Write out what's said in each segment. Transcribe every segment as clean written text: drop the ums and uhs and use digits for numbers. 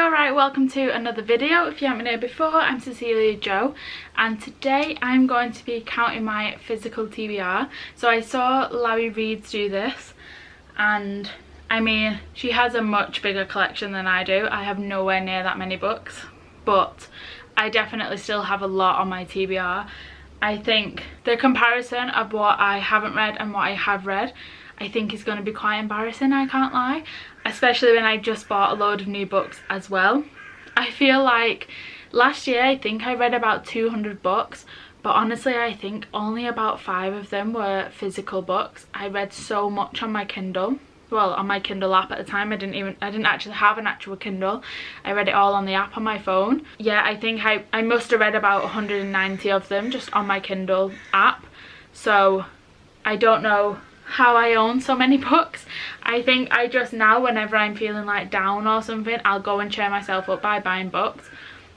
alright, welcome to another video. If you haven't been here before, I'm Cecilia Jo, and today I'm going to be counting my physical TBR. So I saw Larry Reeds do this, and I mean, she has a much bigger collection than I do. I have nowhere near that many books, but I definitely still have a lot on my TBR. I think the comparison of what I haven't read and what I have read, I think is going to be quite embarrassing, I can't lie. Especially when I just bought a load of new books as well. I feel like last year I think I read about 200 books, but honestly I think only about 5 of them were physical books. I read so much on my Kindle. Well, on my Kindle app at the time. I didn't actually have an actual Kindle. I read it all on the app on my phone. Yeah, I think I must have read about 190 of them just on my Kindle app. So I don't know how I own so many books. I think I just now, whenever I'm feeling like down or something, I'll go and cheer myself up by buying books,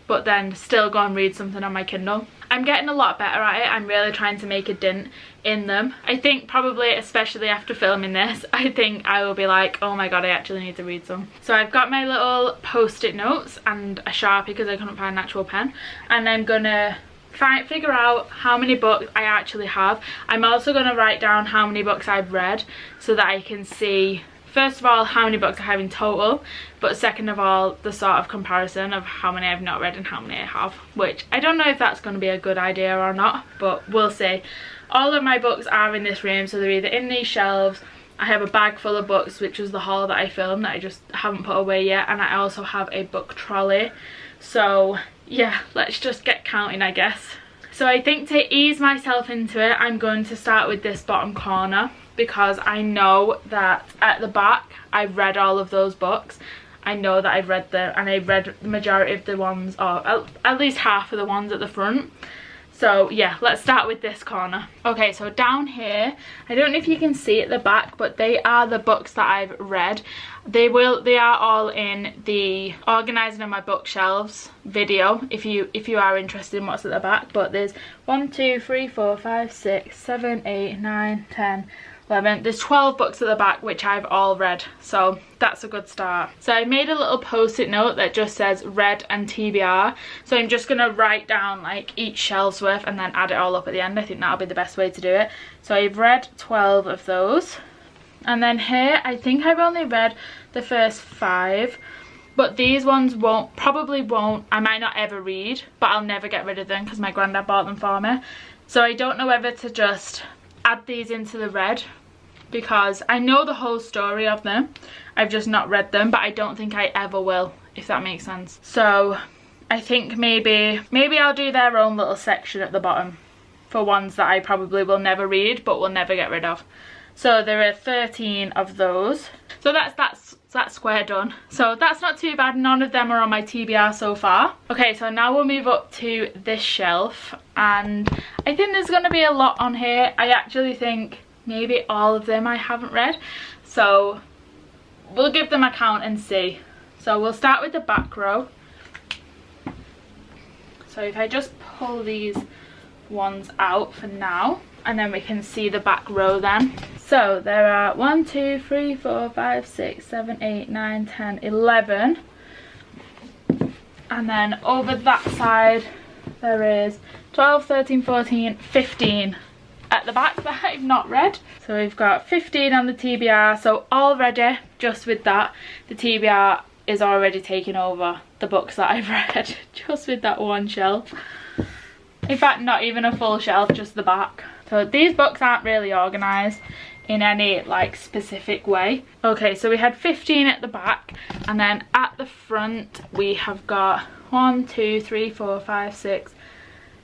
but then still go and read something on my Kindle. I'm getting a lot better at it. I'm really trying to make a dent in them. I think probably, especially after filming this, I think I will be like, oh my god, I actually need to read some. So I've got my little post-it notes and a Sharpie because I couldn't find an actual pen, and I'm gonna figure out how many books I actually have. I'm also going to write down how many books I've read so that I can see, first of all, how many books I have in total, but second of all, the sort of comparison of how many I've not read and how many I have, which I don't know if that's going to be a good idea or not, but we'll see. All of my books are in this room, so they're either in these shelves. I have a bag full of books, which was the haul that I filmed that I just haven't put away yet, and I also have a book trolley. So yeah, let's just get counting, I guess. So I think to ease myself into it, I'm going to start with this bottom corner, because I know that at the back I've read all of those books. I know that I've read them, and I read the majority of the ones, or at least half of the ones at the front. So yeah, let's start with this corner. Okay, so down here, I don't know if you can see at the back, but they are the books that I've read. They are all in the organising of my bookshelves video if you are interested in what's at the back. But there's 1 2 3 4 5 6 7 8 9 10 11. There's 12 books at the back which I've all read, so that's a good start. So I made a little post-it note that just says read and TBR, so I'm just gonna write down like each shelf's worth and then add it all up at the end. I think that'll be the best way to do it. So I've read 12 of those, and then here I think I've only read the first 5, but these ones probably won't, I might not ever read, but I'll never get rid of them because my granddad bought them for me. So I don't know whether to just add these into the red, because I know the whole story of them, I've just not read them, but I don't think I ever will, if that makes sense. So I think maybe I'll do their own little section at the bottom for ones that I probably will never read but will never get rid of. So there are 13 of those, so that's square done. So that's not too bad. None of them are on my TBR so far. Okay, so now we'll move up to this shelf, and I think there's going to be a lot on here. I actually think maybe all of them I haven't read, so we'll give them a count and see. So we'll start with the back row. So if I just pull these ones out for now, and then we can see the back row then. So there are 1 2 3 4 5 6 7 8 9 10 11, and then over that side there is 12 13 14 15 at the back that I've not read. So we've got 15 on the TBR, so already just with that the TBR is already taking over the books that I've read just with that one shelf. In fact, not even a full shelf, just the back. So these books aren't really organised in any like specific way. Okay, so we had 15 at the back, and then at the front we have got 1 2 3 4 5 6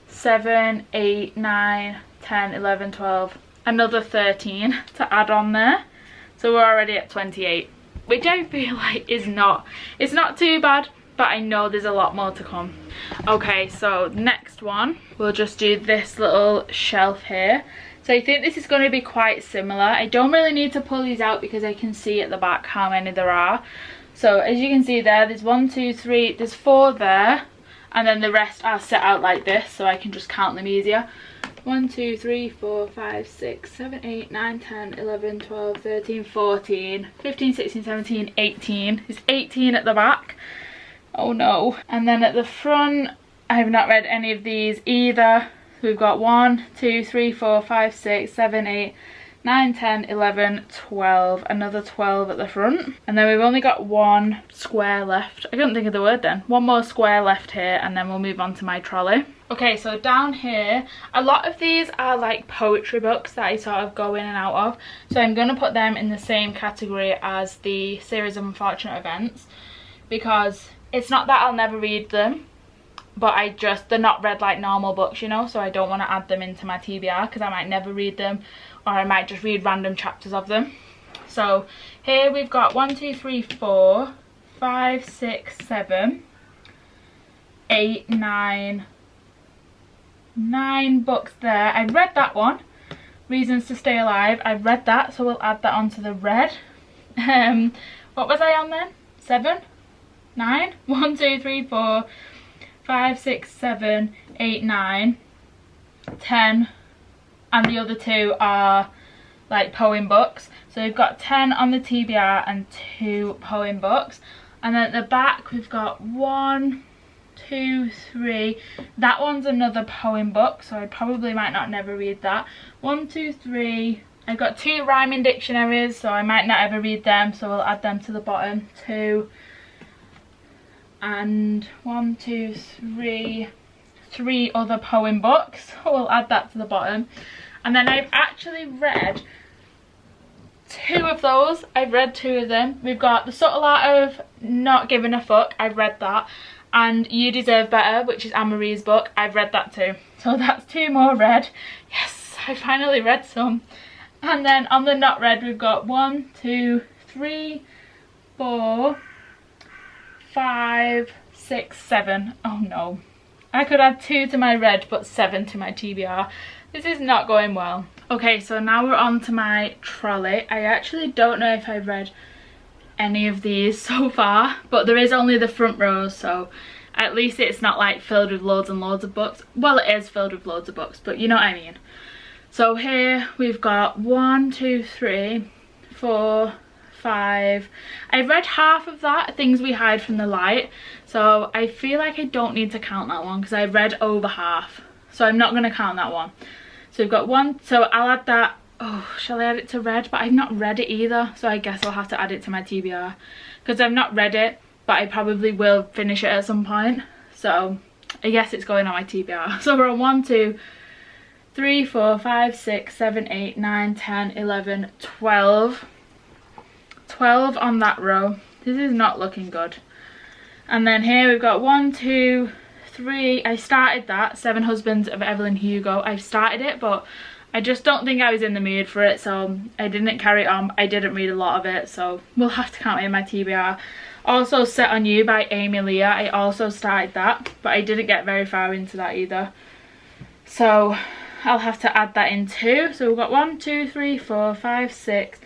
7 8 9 10 11 12, another 13 to add on there, so we're already at 28, which I feel like it's not too bad, but I know there's a lot more to come. Okay, so next one, we'll just do this little shelf here. So I think this is going to be quite similar. I don't really need to pull these out because I can see at the back how many there are. So as you can see there's 1 2 3, there's 4 there, and then the rest are set out like this so I can just count them easier. 1 2 3 4 5 6 7 8 9 10 11 12 13 14 15 16 17 18. There's 18 at the back. Oh no. And then at the front, I have not read any of these either. We've got 1, 2, 3, 4, 5, 6, 7, 8, 9, 10, 11, 12. Another 12 at the front. And then we've only got one square left. I couldn't think of the word then. One more square left here, and then we'll move on to my trolley. Okay, so down here, a lot of these are like poetry books that I sort of go in and out of. So I'm going to put them in the same category as the series of unfortunate events, because it's not that I'll never read them, but they're not read like normal books, you know, so I don't want to add them into my TBR because I might never read them, or I might just read random chapters of them. So here we've got 1, 2, 3, 4, 5, 6, 7, 8, 9 books there. I've read that one, Reasons to Stay Alive. I've read that, so we'll add that onto the red. What was I on then? 7, 9, 1, 2, 3, 4, 5, 6, 7, 8, 9, 10, and the other 2 are like poem books. So we've got 10 on the TBR and 2 poem books. And then at the back we've got 1, 2, 3. That one's another poem book, so I probably might not never read that. 1, 2, 3. I've got 2 rhyming dictionaries, so I might not ever read them, so we'll add them to the bottom. 2 and 1, 2, 3. 3 other poem books, so we'll add that to the bottom. And then I've actually read 2 of those. I've read 2 of them. We've got The Subtle Art of Not Giving a Fuck. I've read that. And You Deserve Better, which is Anne-Marie's book. I've read that too. So that's 2 more read. Yes, I finally read some. And then on the not read, we've got 1, 2, 3, 4, 5, 6, 7. Oh no. I could add 2 to my read, but 7 to my TBR. This is not going well. Okay, so now we're on to my trolley. I actually don't know if I've read any of these so far, but there is only the front rows, so at least it's not like filled with loads and loads of books. Well, it is filled with loads of books, but you know what I mean. So here we've got 1, 2, 3, 4, 5. I've read half of that, Things We Hide from the Light, so I feel like I don't need to count that one because I've read over half, so I'm not going to count that one. So we've got 1, so I'll add that. Oh, shall I add it to read? But I've not read it either, so I guess I'll have to add it to my TBR because I've not read it, but I probably will finish it at some point, so I guess it's going on my TBR. So we're on 1, 2, 3, 4, 5, 6, 7, 8, 9, 10, 11, 12. 12 on that row. This is not looking good. And then here we've got 1, 2, 3. I started that, 7 Husbands of Evelyn Hugo. I've started it, but I just don't think I was in the mood for it, so I didn't carry it on. I didn't read a lot of it, so we'll have to count it in my TBR. Also Set on You by Amy Leah. I also started that, but I didn't get very far into that either, so I'll have to add that in too. So we've got 1, 2, 3, 4, 5, 6,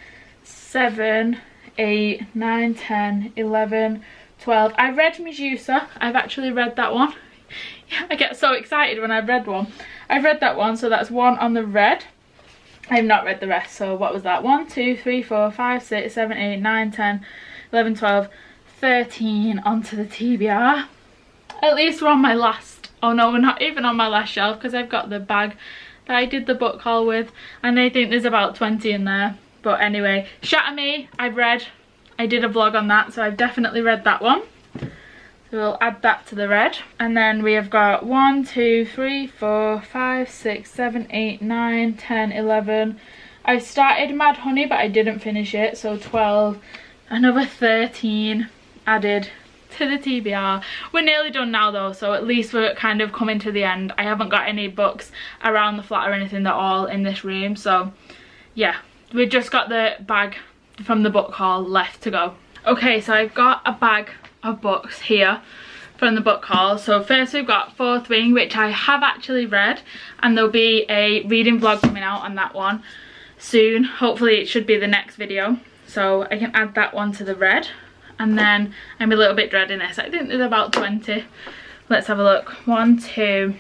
7, 8, 9, 10, 11, 12. I read Medusa. I've actually read that one. I get so excited when I've read one. I've read that one, so that's 1 on the red. I've not read the rest, so what was that? 1, 2, 3, 4, 5, 6, 7, 8, 9, 10, 11, 12, 13 onto the TBR. At least we're on my last, oh no, we're not even on my last shelf because I've got the bag that I did the book haul with, and I think there's about 20 in there. But anyway, Shatter Me, I've read. I did a vlog on that, so I've definitely read that one. So we'll add that to the red. And then we have got 1, 2, 3, 4, 5, 6, 7, 8, 9, 10, 11. I started Mad Honey, but I didn't finish it, so 12. Another 13 added to the TBR. We're nearly done now though, so at least we're kind of coming to the end. I haven't got any books around the flat or anything. They're all in this room, so yeah. We've just got the bag from the book haul left to go. Okay, so I've got a bag of books here from the book haul. So first we've got Fourth Wing, which I have actually read, and there'll be a reading vlog coming out on that one soon. Hopefully it should be the next video, so I can add that one to the red. And then I'm a little bit dreading this. I think there's about 20. Let's have a look. 1, 2.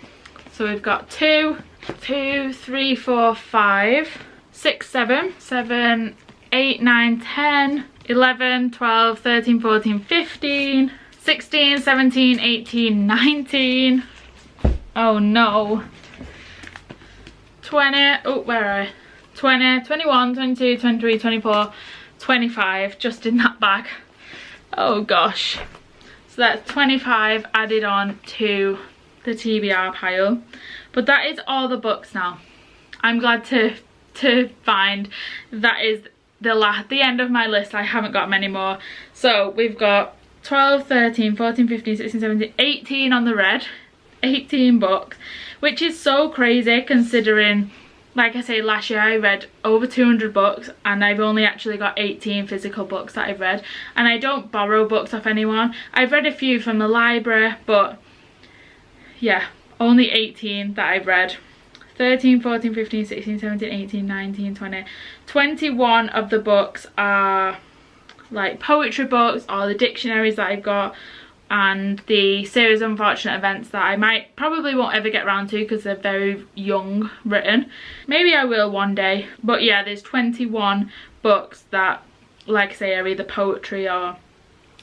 So we've got 2, 3, 4, 5, 6, 7, 8, 9, 10, 11, 12, 13, 14, 15, 16, 17, 18, 19. Oh no. 20, oh where are I? 20, 21, 22, 23, 24, 25, just in that bag. Oh gosh. So that's 25 added on to the TBR pile. But that is all the books now. I'm glad to find that is the end of my list. I haven't got many more. So we've got 12, 13, 14, 15, 16, 17, 18 on the red. 18 books, which is so crazy considering, like I say, last year I read over 200 books and I've only actually got 18 physical books that I've read, and I don't borrow books off anyone. I've read a few from the library, but yeah, only 18 that I've read. 13, 14, 15, 16, 17, 18, 19, 20. 21 of the books are like poetry books or the dictionaries that I've got, and the series of unfortunate events that I probably won't ever get around to because they're very young written. Maybe I will one day. But yeah, there's 21 books that, like I say, are either poetry or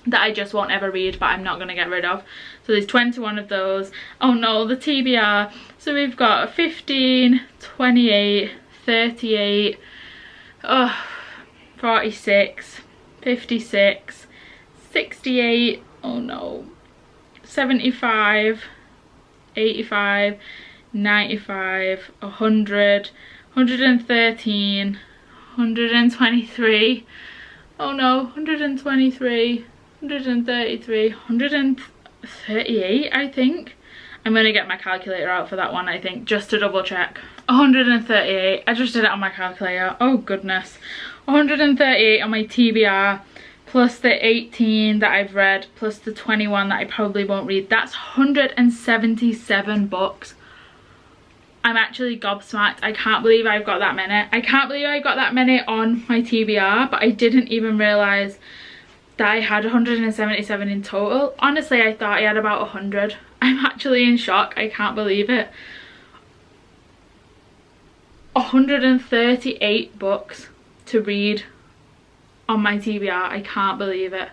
that I just won't ever read, but I'm not going to get rid of. So there's 21 of those. Oh no, the TBR. So we've got 15, 28, 38, 46, 56, 68, oh no, 75, 85, 95, 100, 113, 123, oh no, 123, 133, 138, I think. I'm going to get my calculator out for that one, I think, just to double check. 138, I just did it on my calculator, oh goodness. 138 on my TBR, plus the 18 that I've read, plus the 21 that I probably won't read. That's 177 books. I'm actually gobsmacked. I can't believe I've got that many. I can't believe I got that many on my TBR, but I didn't even realise that I had 177 in total. Honestly, I thought I had about 100. I'm actually in shock. I can't believe it. 138 books to read on my TBR. I can't believe it.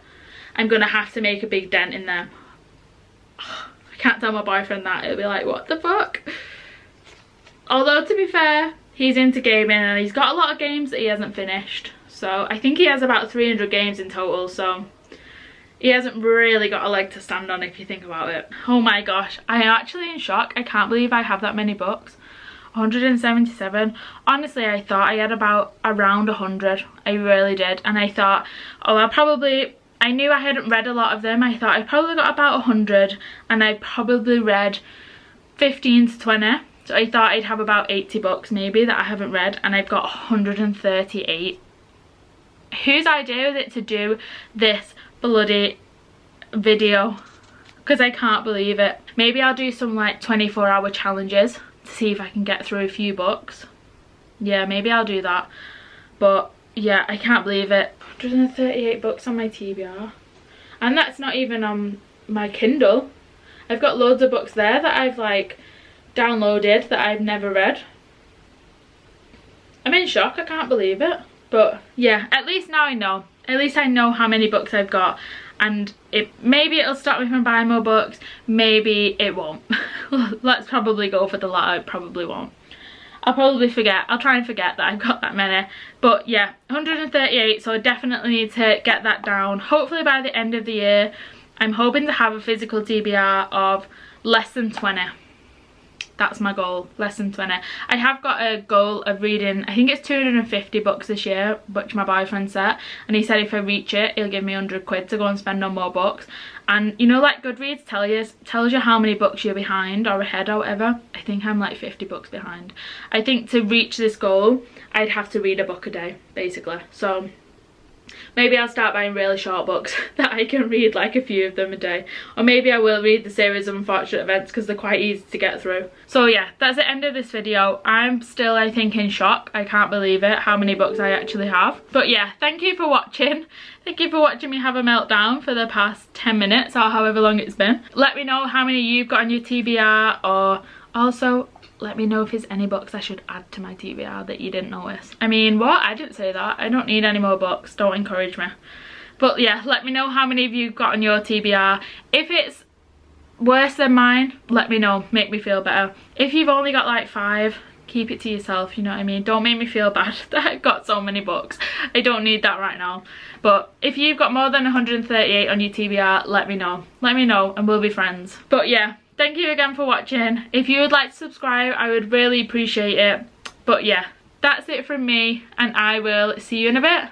I'm gonna have to make a big dent in there. I can't tell my boyfriend that. It'll be like, what the fuck? Although, to be fair, he's into gaming and he's got a lot of games that he hasn't finished. So I think he has about 300 games in total, so he hasn't really got a leg to stand on if you think about it. Oh my gosh, I am actually in shock. I can't believe I have that many books. 177. Honestly, I thought I had about around 100. I really did. And I thought, oh, I knew I hadn't read a lot of them. I thought I probably got about 100 and I probably read 15 to 20. So I thought I'd have about 80 books maybe that I haven't read, and I've got 138. Whose idea is it to do this bloody video? Because I can't believe it. Maybe I'll do some like 24-hour challenges to see if I can get through a few books. Yeah, maybe I'll do that. But yeah, I can't believe it. 138 books on my TBR. And that's not even on my Kindle. I've got loads of books there that I've like downloaded that I've never read. I'm in shock. I can't believe it. But yeah, at least now I know. At least I know how many books I've got, and maybe it'll stop me from buying more books, maybe it won't. Let's probably go for the latter. It probably won't. I'll probably forget. I'll try and forget that I've got that many. But yeah, 138, so I definitely need to get that down. Hopefully by the end of the year, I'm hoping to have a physical TBR of less than 20. That's my goal, less than 20. I have got a goal of reading, I think it's 250 books this year, which my boyfriend set, and he said if I reach it, he'll give me 100 quid to go and spend on more books. And you know, like Goodreads tells you how many books you're behind or ahead or whatever. I think I'm like 50 books behind. I think to reach this goal, I'd have to read a book a day, basically. So maybe I'll start buying really short books that I can read like a few of them a day. Or maybe I will read the series of unfortunate events because they're quite easy to get through. So yeah, that's the end of this video. I'm still, I think, in shock. I can't believe it, how many books I actually have. But yeah, thank you for watching. Thank you for watching me have a meltdown for the past 10 minutes or however long it's been. Let me know how many you've got on your TBR, or also let me know if there's any books I should add to my TBR that you didn't notice. I mean, what? I didn't say that. I don't need any more books. Don't encourage me. But yeah, let me know how many of you got on your TBR. If it's worse than mine, let me know, make me feel better. If you've only got like 5, keep it to yourself, you know what I mean? Don't make me feel bad that I've got so many books. I don't need that right now. But if you've got more than 138 on your TBR, let me know. Let me know and we'll be friends. But yeah, thank you again for watching. If you would like to subscribe, I would really appreciate it. But yeah, that's it from me and I will see you in a bit.